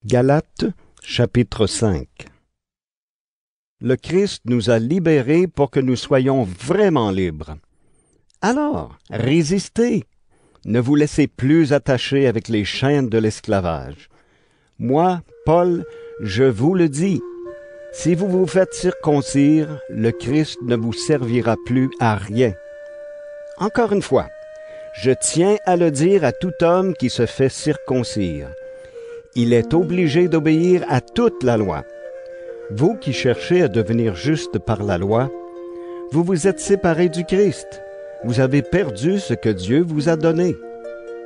Galates, chapitre 5. Le Christ nous a libérés pour que nous soyons vraiment libres. Alors, résistez. Ne vous laissez plus attacher avec les chaînes de l'esclavage. Moi, Paul, je vous le dis, si vous vous faites circoncire, le Christ ne vous servira plus à rien. Encore une fois, je tiens à le dire à tout homme qui se fait circoncire. Il est obligé d'obéir à toute la loi. Vous qui cherchez à devenir juste par la loi, vous vous êtes séparés du Christ. Vous avez perdu ce que Dieu vous a donné.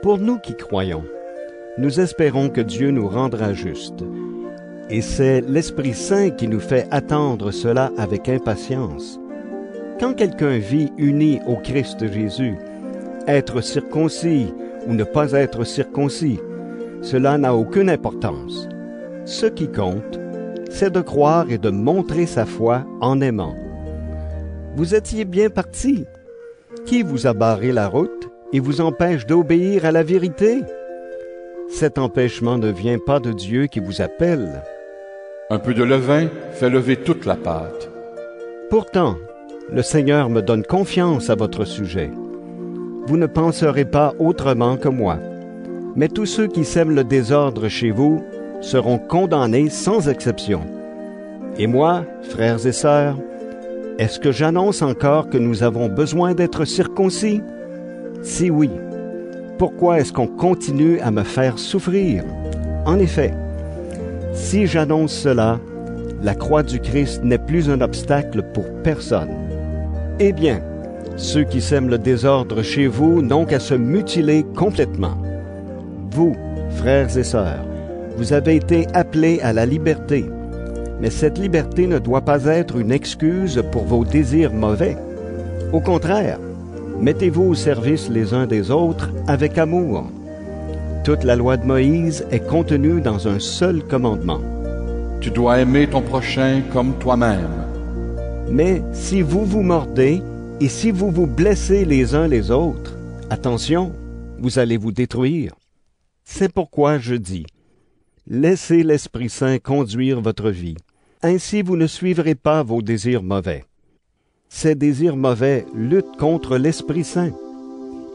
Pour nous qui croyons, nous espérons que Dieu nous rendra justes. Et c'est l'Esprit Saint qui nous fait attendre cela avec impatience. Quand quelqu'un vit uni au Christ Jésus, être circoncis ou ne pas être circoncis, cela n'a aucune importance. Ce qui compte, c'est de croire et de montrer sa foi en aimant. Vous étiez bien partis. Qui vous a barré la route et vous empêche d'obéir à la vérité? Cet empêchement ne vient pas de Dieu qui vous appelle. Un peu de levain fait lever toute la pâte. Pourtant, le Seigneur me donne confiance à votre sujet. Vous ne penserez pas autrement que moi. Mais tous ceux qui sèment le désordre chez vous seront condamnés sans exception. Et moi, frères et sœurs, est-ce que j'annonce encore que nous avons besoin d'être circoncis? Si oui, pourquoi est-ce qu'on continue à me faire souffrir? En effet, si j'annonce cela, la croix du Christ n'est plus un obstacle pour personne. Eh bien, ceux qui sèment le désordre chez vous n'ont qu'à se mutiler complètement. Vous, frères et sœurs, vous avez été appelés à la liberté, mais cette liberté ne doit pas être une excuse pour vos désirs mauvais. Au contraire, mettez-vous au service les uns des autres avec amour. Toute la loi de Moïse est contenue dans un seul commandement. Tu dois aimer ton prochain comme toi-même. Mais si vous vous mordez et si vous vous blessez les uns les autres, attention, vous allez vous détruire. C'est pourquoi je dis, laissez l'Esprit Saint conduire votre vie. Ainsi vous ne suivrez pas vos désirs mauvais. Ces désirs mauvais luttent contre l'Esprit Saint,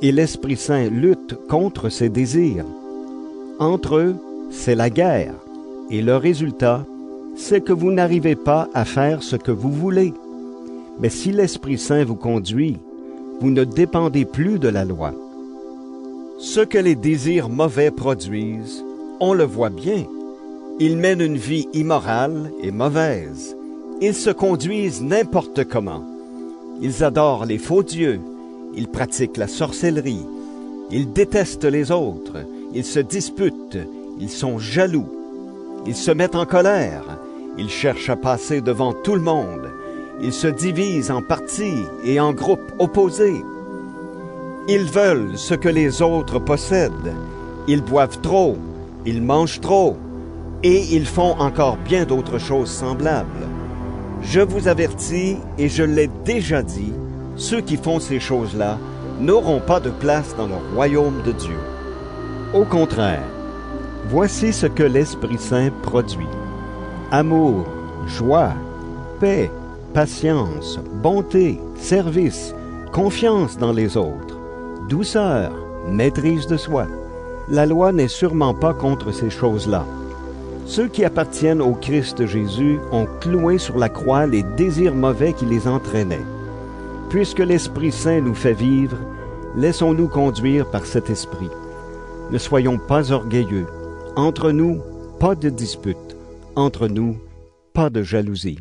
et l'Esprit Saint lutte contre ces désirs. Entre eux, c'est la guerre, et le résultat, c'est que vous n'arrivez pas à faire ce que vous voulez. Mais si l'Esprit Saint vous conduit, vous ne dépendez plus de la loi. Ce que les désirs mauvais produisent, on le voit bien. Ils mènent une vie immorale et mauvaise. Ils se conduisent n'importe comment. Ils adorent les faux dieux. Ils pratiquent la sorcellerie. Ils détestent les autres. Ils se disputent. Ils sont jaloux. Ils se mettent en colère. Ils cherchent à passer devant tout le monde. Ils se divisent en partis et en groupes opposés. Ils veulent ce que les autres possèdent. Ils boivent trop. Ils mangent trop. Et ils font encore bien d'autres choses semblables. Je vous avertis, et je l'ai déjà dit, ceux qui font ces choses-là n'auront pas de place dans le royaume de Dieu. Au contraire, voici ce que l'Esprit Saint produit. Amour, joie, paix, patience, bonté, service, confiance dans les autres, douceur, maîtrise de soi. La loi n'est sûrement pas contre ces choses-là. Ceux qui appartiennent au Christ Jésus ont cloué sur la croix les désirs mauvais qui les entraînaient. Puisque l'Esprit Saint nous fait vivre, laissons-nous conduire par cet Esprit. Ne soyons pas orgueilleux. Entre nous, pas de dispute. Entre nous, pas de jalousie.